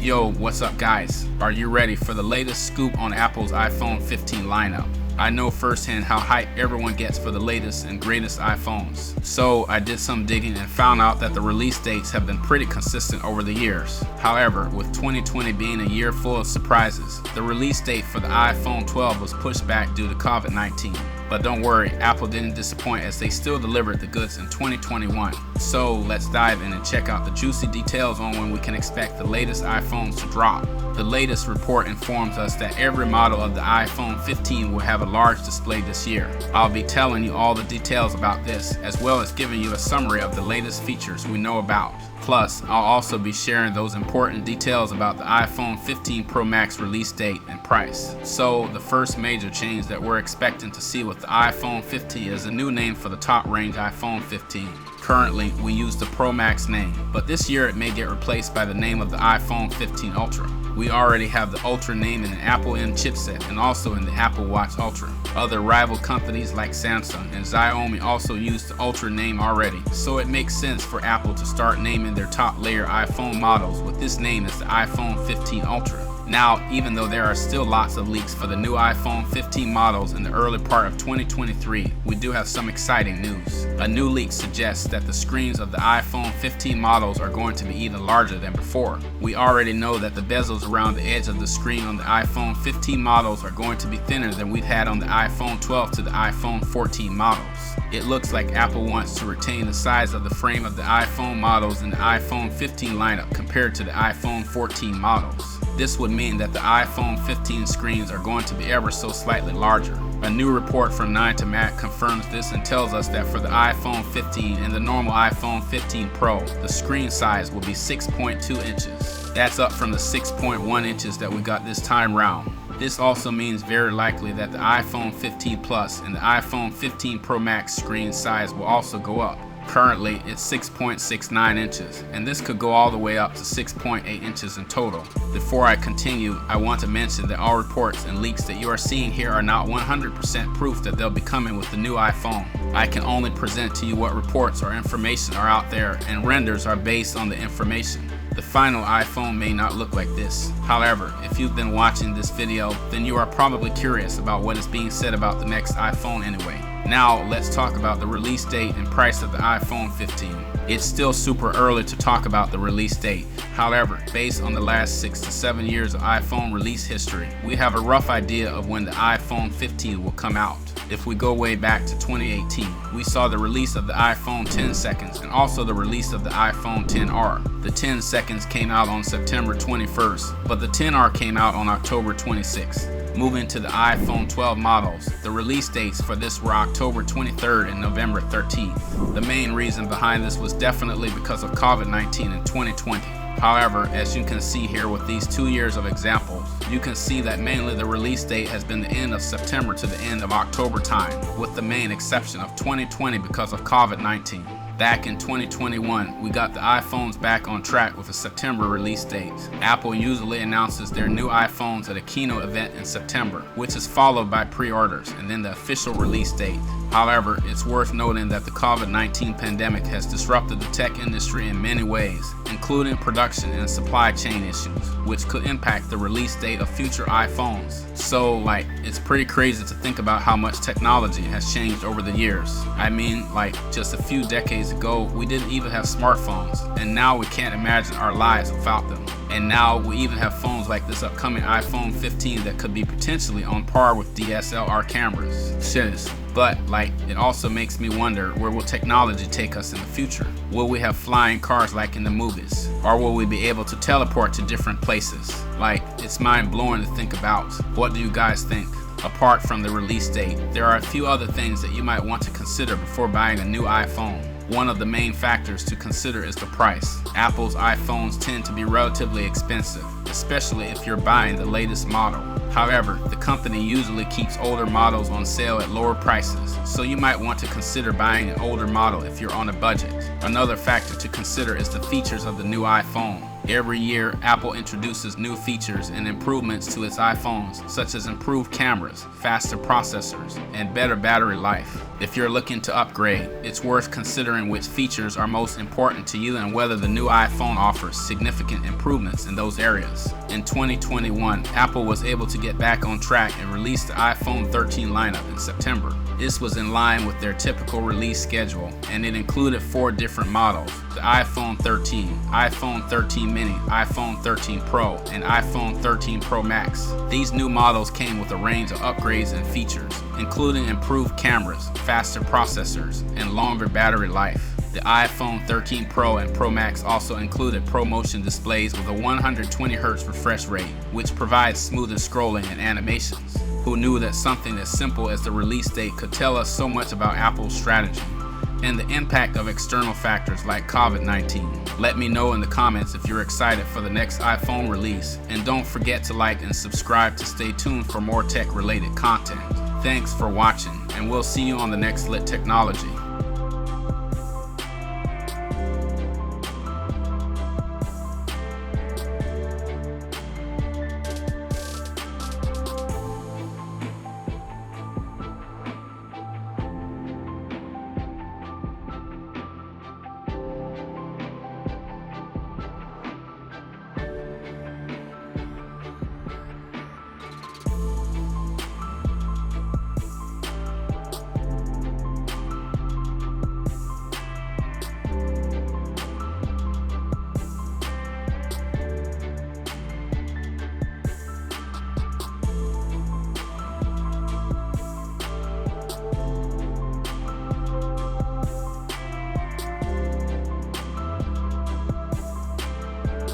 Yo, what's up guys? Are you ready for the latest scoop on Apple's iPhone 15 lineup? I know firsthand how hyped everyone gets for the latest and greatest iPhones. So I did some digging and found out that the release dates have been pretty consistent over the years. However, with 2020 being a year full of surprises, the release date for the iPhone 12 was pushed back due to COVID-19. But don't worry, Apple didn't disappoint as they still delivered the goods in 2021. So let's dive in and check out the juicy details on when we can expect the latest iPhones to drop. The latest report informs us that every model of the iPhone 15 will have a large display this year. I'll be telling you all the details about this, as well as giving you a summary of the latest features we know about. Plus, I'll also be sharing those important details about the iPhone 15 Pro Max release date and price. So, the first major change that we're expecting to see with the iPhone 15 is a new name for the top-range iPhone 15. Currently, we use the Pro Max name, but this year it may get replaced by the name of the iPhone 15 Ultra. We already have the Ultra name in the Apple M chipset and also in the Apple Watch Ultra. Other rival companies like Samsung and Xiaomi also use the Ultra name already, so it makes sense for Apple to start naming their top layer iPhone models with this name as the iPhone 15 Ultra. Now, even though there are still lots of leaks for the new iPhone 15 models in the early part of 2023, we do have some exciting news. A new leak suggests that the screens of the iPhone 15 models are going to be even larger than before. We already know that the bezels around the edge of the screen on the iPhone 15 models are going to be thinner than we've had on the iPhone 12 to the iPhone 14 models. It looks like Apple wants to retain the size of the frame of the iPhone models in the iPhone 15 lineup compared to the iPhone 14 models. This would mean that the iPhone 15 screens are going to be ever so slightly larger. A new report from 9to Mac confirms this and tells us that for the iPhone 15 and the normal iPhone 15 Pro, the screen size will be 6.2 inches. That's up from the 6.1 inches that we got this time round. This also means very likely that the iPhone 15 Plus and the iPhone 15 Pro Max screen size will also go up. Currently, it's 6.69 inches, and this could go all the way up to 6.8 inches in total. Before I continue, I want to mention that all reports and leaks that you are seeing here are not 100% proof that they'll be coming with the new iPhone. I can only present to you what reports or information are out there, and renders are based on the information. The final iPhone may not look like this. However, if you've been watching this video, then you are probably curious about what is being said about the next iPhone anyway. Now, let's talk about the release date and price of the iPhone 15. It's still super early to talk about the release date. However, based on the last 6 to 7 years of iPhone release history, we have a rough idea of when the iPhone 15 will come out. If we go way back to 2018, we saw the release of the iPhone 10 seconds and also the release of the iPhone 10R. The 10 seconds came out on September 21st, but the 10R came out on October 26th. Moving to the iPhone 12 models, the release dates for this were October 23rd and November 13th. The main reason behind this was definitely because of COVID-19 in 2020. However, as you can see here with these 2 years of examples, you can see that mainly the release date has been the end of September to the end of October time, with the main exception of 2020 because of COVID-19. Back in 2021, we got the iPhones back on track with a September release date. Apple usually announces their new iPhones at a keynote event in September, which is followed by pre-orders and then the official release date. However, it's worth noting that the COVID-19 pandemic has disrupted the tech industry in many ways, including production and supply chain issues, which could impact the release date of future iPhones. So, it's pretty crazy to think about how much technology has changed over the years. I mean, just a few decades ago, we didn't even have smartphones, and now we can't imagine our lives without them. And now we even have phones like this upcoming iPhone 15 that could be potentially on par with DSLR cameras. But it also makes me wonder, where will technology take us in the future? Will we have flying cars like in the movies? Or will we be able to teleport to different places? It's mind-blowing to think about. What do you guys think? Apart from the release date, there are a few other things that you might want to consider before buying a new iPhone. One of the main factors to consider is the price. Apple's iPhones tend to be relatively expensive, especially if you're buying the latest model. However, the company usually keeps older models on sale at lower prices, so you might want to consider buying an older model if you're on a budget. Another factor to consider is the features of the new iPhone. Every year, Apple introduces new features and improvements to its iPhones, such as improved cameras, faster processors, and better battery life. If you're looking to upgrade, it's worth considering which features are most important to you and whether the new iPhone offers significant improvements in those areas. In 2021, Apple was able to get back on track and release the iPhone 13 lineup in September. This was in line with their typical release schedule, and it included 4 different models: the iPhone 13, iPhone 13 mini, iPhone 13 Pro, and iPhone 13 Pro Max. These new models came with a range of upgrades and features, including improved cameras, faster processors, and longer battery life. The iPhone 13 Pro and Pro Max also included ProMotion displays with a 120Hz refresh rate, which provides smoother scrolling and animations. Who knew that something as simple as the release date could tell us so much about Apple's strategy and the impact of external factors like COVID-19? Let me know in the comments if you're excited for the next iPhone release, and don't forget to like and subscribe to stay tuned for more tech-related content. Thanks for watching, and we'll see you on the next Lit Technology.